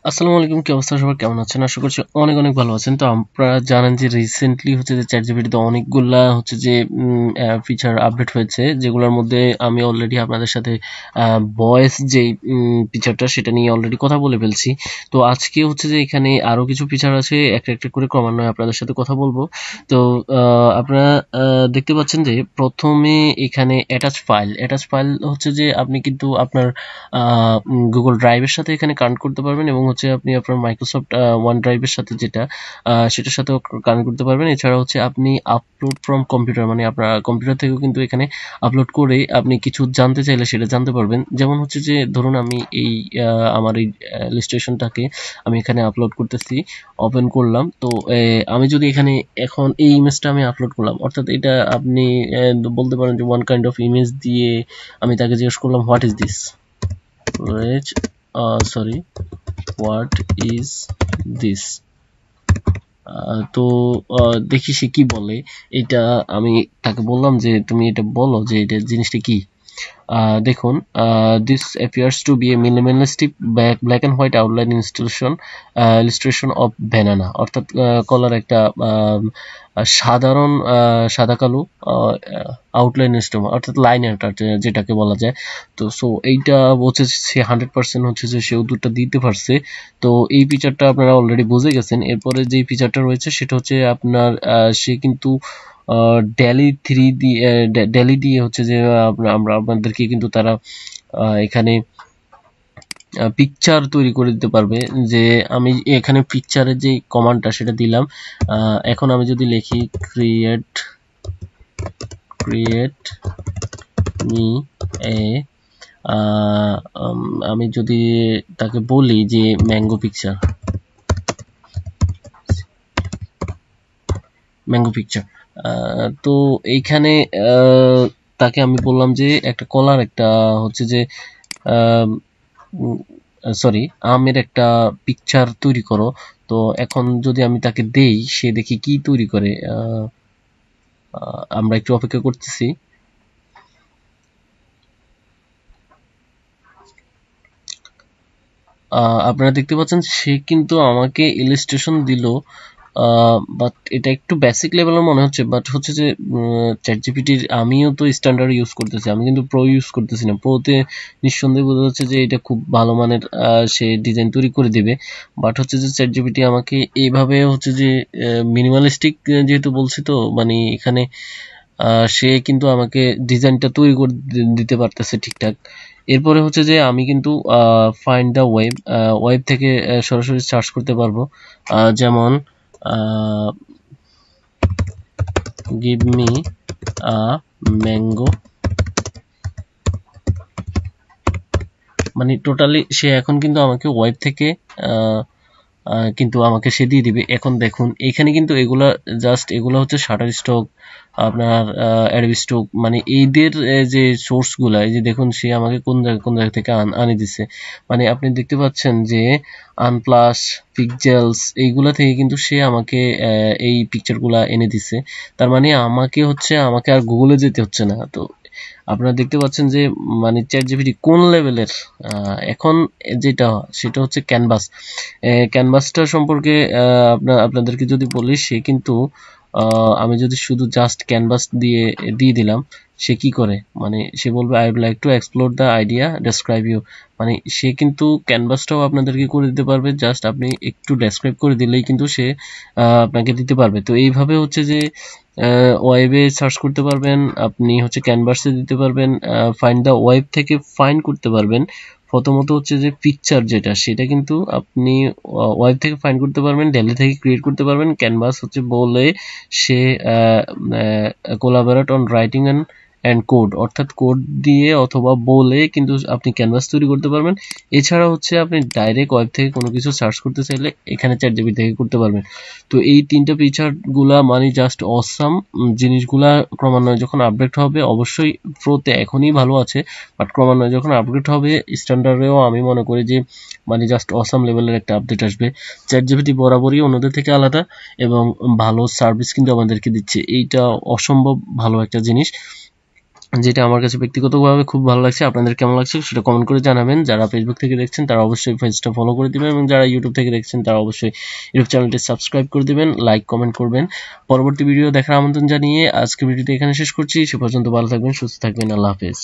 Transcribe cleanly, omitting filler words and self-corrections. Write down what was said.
আসসালামু আলাইকুম, কি অবস্থা সবার? কেমন আছেন? আশা করছি অনেক অনেক ভালো আছেন। তো আপনারা জানেন যে রিসেন্টলি হচ্ছে যে চ্যাটজিপিটিতে অনেকগুলা হচ্ছে যে ফিচার আপডেট হয়েছে, যেগুলোর মধ্যে আমি অলরেডি আপনাদের সাথে ভয়েস যে ফিচারটা সেটা নিয়ে অলরেডি কথা বলে ফেলছি। তো আজকে হচ্ছে যে এখানে আরো কিছু ফিচার আছে, একটা একটা করে ক্রমান্বয়ে আপনাদের সাথে কথা বলবো। তো আপনারা দেখতে পাচ্ছেন যে প্রথমে এখানে অ্যাটাচ ফাইল হচ্ছে যে আপনি কিন্তু আপনার গুগল ড্রাইভের সাথে এখানে কানেক্ট করতে পারবেন, এবং হচ্ছে আপনি আপনার মাইক্রোসফট ওয়ান ড্রাইভের সাথে যেটা সেটার সাথেও কানেক্ট করতে পারবেন। এছাড়া হচ্ছে আপনি আপলোড ফ্রম কম্পিউটার, মানে আপনার কম্পিউটার থেকেও কিন্তু এখানে আপলোড করে আপনি কিছু জানতে চাইলে সেটা জানতে পারবেন। যেমন হচ্ছে যে ধরুন আমি এই আমার এই ইলাস্ট্রেশনটাকে আমি এখানে আপলোড করতেছি, ওপেন করলাম। তো আমি যদি এখানে এখন এই ইমেজটা আমি আপলোড করলাম, অর্থাৎ এটা আপনি বলতে পারেন যে ওয়ান কাইন্ড অফ ইমেজ দিয়ে আমি তাকে জিজ্ঞেস করলাম what is this, which sorry, what is this? তো দেখি সে কি বলে। এটা আমি তাকে বললাম যে তুমি এটা বলো যে এটা জিনিসটা কি। দেখুন, this appears to be a minimalistic black and white outline illustration of banana, অর্থাৎ কলার একটা সাধারণ সাদা কালো আউটলাইন সিস্টেম, অর্থাৎ লাইন আর্ট যেটাকে বলা যায়। তো সো এইটা হচ্ছে সে 100% হচ্ছে যে সে উত্তরটা দিতে পারছে। তো এই ফিচারটা আপনারা অলরেডি বুঝে গেছেন। এরপরে যে ফিচারটা রয়েছে সেটা হচ্ছে আপনার সে কিন্তু ডেলি দিয়ে হচ্ছে যে আমরা আপনাদেরকে কিন্তু তারা এখানে পিকচার তৈরি করে দিতে পারবে। যে আমি এখানে পিকচারের যে কমান্ডটা সেটা দিলাম। এখন আমি যদি লিখি ক্রিয়েট মি এ, আমি যদি তাকে বলি যে ম্যাঙ্গো পিকচার, তো এইখানে তাকে আমি বললাম যে একটা কলার একটা হচ্ছে যে সরি আমের একটা পিকচার তৈরি করো। তো এখন যদি আমি তাকে দেই, সে দেখি কি তৈরি করে। আমরা একটু অপেক্ষা করতেছি। আপনারা দেখতে পাচ্ছেন সে কিন্তু আমাকে ইলাস্ট্রেশন দিল, বাট এটা একটু বেসিক লেভেলের মনে হচ্ছে। বাট হচ্ছে যে চ্যাটজিপিটির আমিও তো স্ট্যান্ডার্ড ইউজ করতেছি, আমি কিন্তু প্রো ইউজ করতেছি না। প্রোতে নিঃসন্দেহে বোঝা যাচ্ছে যে এটা খুব ভালো মানের সে ডিজাইন তৈরি করে দিবে। বাট হচ্ছে যে চ্যাটজিপিটি আমাকে এইভাবে হচ্ছে যে মিনিমালিস্টিক যেহেতু বলছি, তো মানে এখানে সে কিন্তু আমাকে ডিজাইনটা তৈরি করে দিতে পারতেছে ঠিকঠাক। এরপরে হচ্ছে যে আমি কিন্তু ফাইন্ড দ্য ওয়েব থেকে সরাসরি সার্চ করতে পারবো। যেমন গিভ মি আ ম্যাঙ্গো, মানে টোটালি সে এখন কিন্তু আমাকে ওয়েব থেকে কিন্তু আমাকে সে দিয়ে দিবে। এখন দেখুন এখানে কিন্তু এগুলা জাস্ট এগুলা হচ্ছে শাটার স্টক, আপনার অ্যাডবি স্টক, মানে এইদের যে সোর্স গুলা, এই যে দেখুন সে আমাকে কোন জায়গা থেকে আনি দিচ্ছে। মানে আপনি দেখতে পাচ্ছেন যে আনপ্লাস, পিক্সেলস, এইগুলা থেকে কিন্তু সে আমাকে এই পিকচার গুলা এনে দিচ্ছে। তার মানে আমাকে আর গুগলে যেতে হচ্ছে না। তো আপনারা দেখতে পাচ্ছেন যে মানে চ্যাটজিপিটি কোন লেভেলের। এখন যেটা সেটা হচ্ছে ক্যানভাসটা সম্পর্কে আপনাদেরকে যদি বলি, সে কিন্তু আমি যদি শুধু জাস্ট ক্যানভাস দিয়ে দিলাম, সে কি করে, মানে সে বলবে I would like to explore the idea, describe you. মানে সে কিন্তু ক্যানভাসটাও আপনাদেরকে করে দিতে পারবে, জাস্ট আপনি একটু ডেসক্রাইব করে দিলেই কিন্তু সে আপনাকে দিতে পারবে। তো এইভাবে হচ্ছে যে ওয়েবে সার্চ করতে পারবেন, আপনি হচ্ছে ক্যানভাসে দিতে পারবেন, ফাইন্ড দ্য ওয়েব থেকে ফাইন্ড করতে পারবেন। প্রথমত হচ্ছে যে পিকচার যেটা সেটা কিন্তু আপনি ওয়েব থেকে ফাইন্ড করতে পারবেন, ডেলি থেকে ক্রিয়েট করতে পারবেন। ক্যানভাস হচ্ছে বলে সে collaborate on writing and code, অর্থাৎ কোড দিয়ে অথবা বলে কিন্তু আপনি ক্যানভাস তৈরি করতে পারবেন। এছাড়া হচ্ছে আপনি ডাইরেক্ট ওয়েব থেকে কোনো কিছু সার্চ করতে চাইলে এখানে চ্যাটজিপিটি থেকে করতে পারবেন। তো এই তিনটা ফিচার গুলা মানে জাস্ট অসাম জিনিসগুলা। ক্রমান্বয়ে যখন আপডেট হবে, অবশ্যই প্রোতে এখনই ভালো আছে, বাট ক্রমান্বয়ে যখন আপডেট হবে স্ট্যান্ডার্ডেও আমি মনে করি যে মানে জাস্ট অসাম লেভেলের একটা আপডেট আসবে। চ্যাটজিপিটি বরাবরই অন্যদের থেকে আলাদা এবং ভালো সার্ভিস কিন্তু আমাদেরকে দিচ্ছে, এইটা অসম্ভব ভালো একটা জিনিস। যেটা আমার কাছে ব্যক্তিগতভাবে খুব ভালো লাগছে। আপনাদের কেমন লাগছে সেটা কমেন্ট করে জানাবেন। যারা ফেসবুক থেকে দেখছেন তারা অবশ্যই পেজটা ফলো করে দিবেন, এবং যারা ইউটিউব থেকে দেখছেন তারা অবশ্যই ইউটিউব চ্যানেলটি সাবস্ক্রাইব করে দিবেন, লাইক কমেন্ট করবেন। পরবর্তী ভিডিও দেখার আমন্ত্রণ জানিয়ে আজকে ভিডিওটি এখানে শেষ করছি। সে পর্যন্ত ভালো থাকবেন, সুস্থ থাকবেন। আল্লাহ হাফেজ।